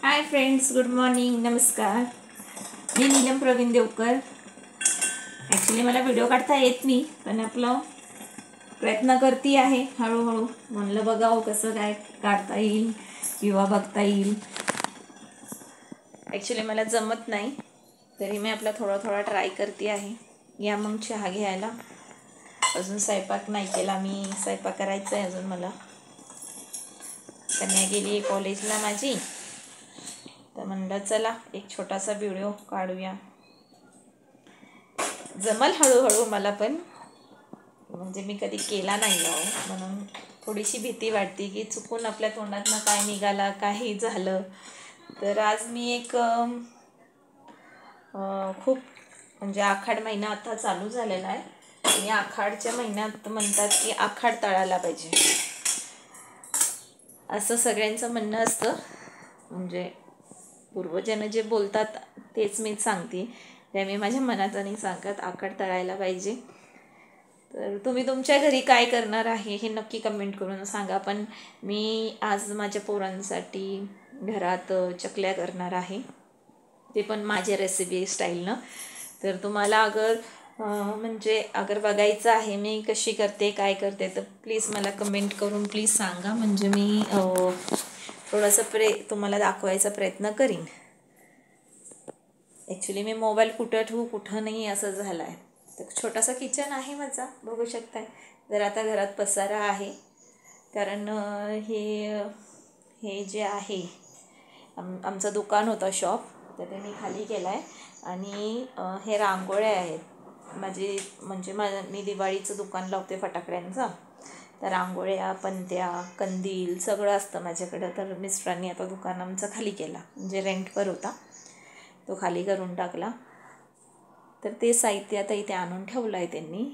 Hi friends, good morning, नमस्कार. मी Neelam Pravin Devkar. Actually मला video काढता येत नाही, पण आपलं प्रयत्न करते आहे हळूहळू. म्हणलं बघावं कसं काय काढता येईल किंवा बघता येईल. ॲक्च्युली मला जमत नाही, तरी मी आपला थोडा ट्राय करते आहे. या मग चहा घ्यायला. अजून स्वयंपाक नाही केला मी. स्वयंपाक करायचा आहे अजून मला. कन्या गेली कॉलेजला माझी, तर म्हणलं चला एक छोटासा व्हिडिओ काढूया. जमल हळूहळू मला, पण म्हणजे मी कधी केला नाही म्हणून थोडीशी भीती वाटते की चुकून आपल्या तोंडातनं काय निघाला, काही झालं. तर आज मी एक खूप म्हणजे आखाड महिना आता चालू झालेला आहे आणि आखाडच्या महिन्यात म्हणतात की आखाड तळायला पाहिजे, असं सगळ्यांचं म्हणणं असतं. म्हणजे पूर्वजन जे बोलतात तेच मी सांगते, त्या मी माझ्या मनाचं नाही सांगत. आखाड तळायला पाहिजे. तर तुम्ही तुमच्या घरी काय करणार आहे हे नक्की कमेंट करून सांगा. पण मी आज माझ्या पोरांसाठी घरात चकल्या करणार आहे, ते पण माझ्या रेसिपी स्टाईलनं. तर तुम्हाला अगर बघायचं आहे मी कशी करते, काय करते, तर प्लीज मला कमेंट करून प्लीज सांगा. म्हणजे मी थोडंसं तुम्हाला दाखवायचा प्रयत्न करीन. ॲक्च्युली मी मोबाईल कुठं ठेवू कुठं नाही असं झालं आहे. तर छोटासा किचन आहे माझा, बघू शकताय. जर आता घरात पसारा आहे, कारण हे जे आहे आमचं दुकान होतं, शॉप, तर ते मी खाली केलं आहे. आणि हे रांगोळ्या आहेत मी दिवाळीचं दुकान लावते फटाकड्यांचं. तर रांगोळ्या, पणत्या, कंदील सगळं असतं माझ्याकडं. तर मिस्टरांनी आता दुकान आमचं खाली केला, म्हणजे रेंटवर होता, तो खाली करून टाकला. तर ते साहित्य आता इथे आणून ठेवलं आहे त्यांनी.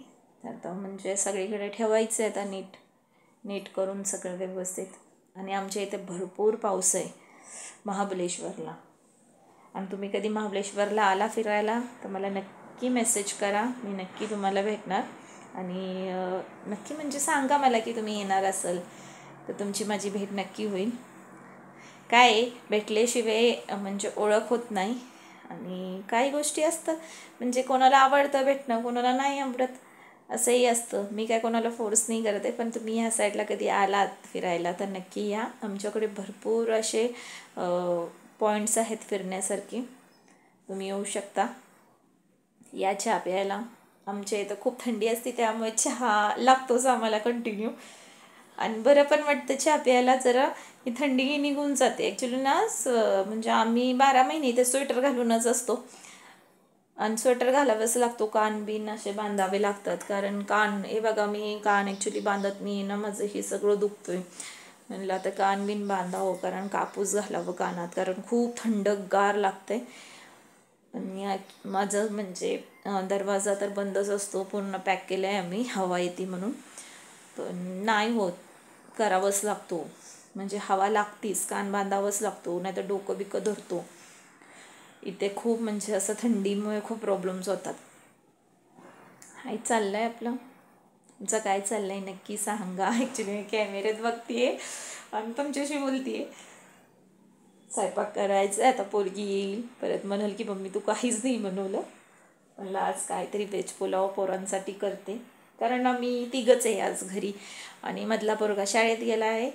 तर म्हणजे सगळीकडे ठेवायचं आहे आता नीट करून सगळं व्यवस्थित. आणि आमच्या इथे भरपूर पाऊस आहे महाबळेश्वरला. आणि तुम्ही कधी महाबळेश्वरला आला फिरायला तर मला नक्की मेसेज करा, मी नक्की तुम्हाला भेटणार. आणि नक्की म्हणजे सांगा मला की तुम्ही येणार असाल तर तुमची माझी भेट नक्की होईल. काय भेटल्याशिवाय म्हणजे ओळख होत नाही. आणि काही गोष्टी असतात म्हणजे कोणाला आवडतं भेटणं, कोणाला नाही आवडत, असंही असतं. मी काय कोणाला फोर्स नाही करत आहे. पण तुम्ही ह्या साईडला कधी आलात फिरायला तर नक्की या. आमच्याकडे भरपूर असे पॉईंट्स आहेत फिरण्यासारखे, तुम्ही येऊ शकता. या चहा प्यायला. आमच्या इथं खूप थंडी असते, त्यामुळे चहा लागतोच आम्हाला कंटिन्यू. आणि बरं पण वाटतं चहा प्यायला, जरा ही थंडी निघून जाते. ॲक्च्युली म्हणजे आम्ही 12 महिने इथे स्वेटर घालूनच असतो. आणि स्वेटर घालावंच लागतो. कान बिन असे बांधावे लागतात, कारण हे बघा, मी कान ॲक्च्युली बांधत नाही ना, माझं हे सगळं दुखतोय. म्हणलं आता कान बिन बांधावं, कारण कापूस घालावं कानात, कारण खूप थंडगार लागतंय. आणि माझं म्हणजे दरवाजा तर बंदच असतो, पूर्ण पॅक केलं आहे आम्ही, हवा येते म्हणून. पण नाही होत, करावंच लागतो. म्हणजे हवा लागतीच, कान बांधावंच लागतो, नाही तर डोकं बिकं धरतो. इथे खूप म्हणजे असं थंडीमुळे खूप प्रॉब्लेम्स होतात. हाय चाललं आहे आपलं. तुमचं काय चाललं आहे नक्की सांगा. ॲक्च्युली मी कॅमेऱ्यात बघते आहे आणि तुमच्याशी बोलते आहे. स्वयंपाक करायचं आहे आता. पोरगी येईल, परत म्हणाल की मम्मी तू काहीच नाही बनवलं. म्हणलं आज काहीतरी व्हेज पुलाव पोरांसाठी करते, कारण आम्ही तिघंच आहे आज घरी. आणि मधला पोरगा शाळेत गेला आहे,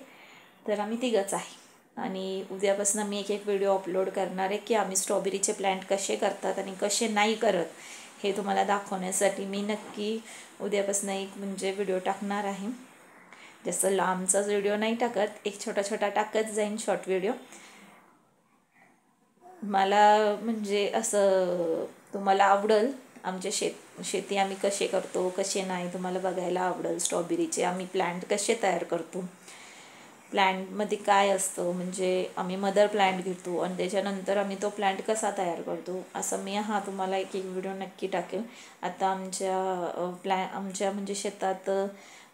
तर आम्ही तिघंच आहे. आणि उद्यापासून मी एक व्हिडिओ अपलोड करणार आहे की आम्ही स्ट्रॉबेरीचे प्लांट कसे करतात आणि कसे नाही करत, हे तुम्हाला दाखवण्यासाठी मी नक्की उद्यापासून एक म्हणजे व्हिडिओ टाकणार आहे. जसं लांबचाच व्हिडिओ नाही टाकत, एक छोटा टाकत जाईन शॉर्ट व्हिडिओ. मला म्हणजे असं तुम्हाला आवडेल, आमच्या शेती आम्ही कसे करतो कसे नाही तुम्हाला बघायला आवडेल. स्ट्रॉबेरीचे आम्ही प्लांट कसे तयार करतो, प्लांटमध्ये काय असतं, म्हणजे आम्ही मदर प्लांट घेतो आणि त्याच्यानंतर आम्ही तो प्लांट कसा तयार करतो, असं मी तुम्हाला एक व्हिडिओ नक्की टाकेल. आता आमच्या म्हणजे शेतात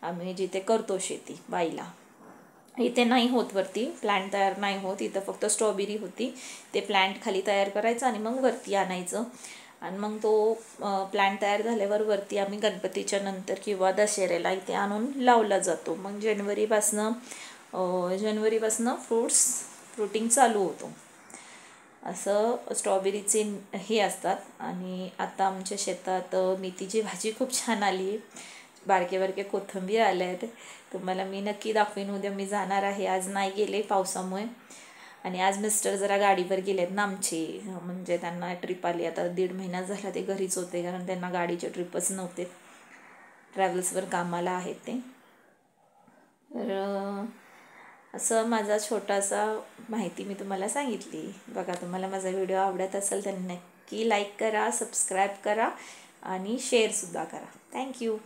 आम्ही जिथे करतो शेती बाईला, इथे नाही होत वरती प्लांट तयार नाही होत. इथं फक्त स्ट्रॉबेरी होती, ते प्लांट खाली तयार करायचं आणि मग वरती आणायचं. आणि मग तो प्लांट तयार झाल्यावर वरती आम्ही गणपतीच्या नंतर किंवा दसऱ्याला इथे आणून लावला जातो. मग जानेवारीपासनं फ्रुटिंग चालू होतो. असं स्ट्रॉबेरीचे हे असतात. आणि आता आमच्या शेतात मेथीची भाजी खूप छान आली आहे. बारके बारके कोथिंबीर आले आहेत. तुम्हाला मी नक्की दाखवीन. उद्या मी जाणार आहे, आज नाही गेले पावसामुळे. आणि आज मिस्टर जरा गाडीवर गेले आहेत ना आमचे, म्हणजे त्यांना ट्रिप आली. आता 1.5 महिना झाला ते घरीच होते, कारण त्यांना गाडीचे ट्रिपच नव्हते. ट्रॅव्हल्सवर कामाला आहेत ते. तर असं माझा छोटासा माहिती मी तुम्हाला सांगितली. बघा, तुम्हाला माझा व्हिडिओ आवडत असेल तर नक्की लाईक करा, सबस्क्राईब करा आणि शेअरसुद्धा करा. थँक्यू.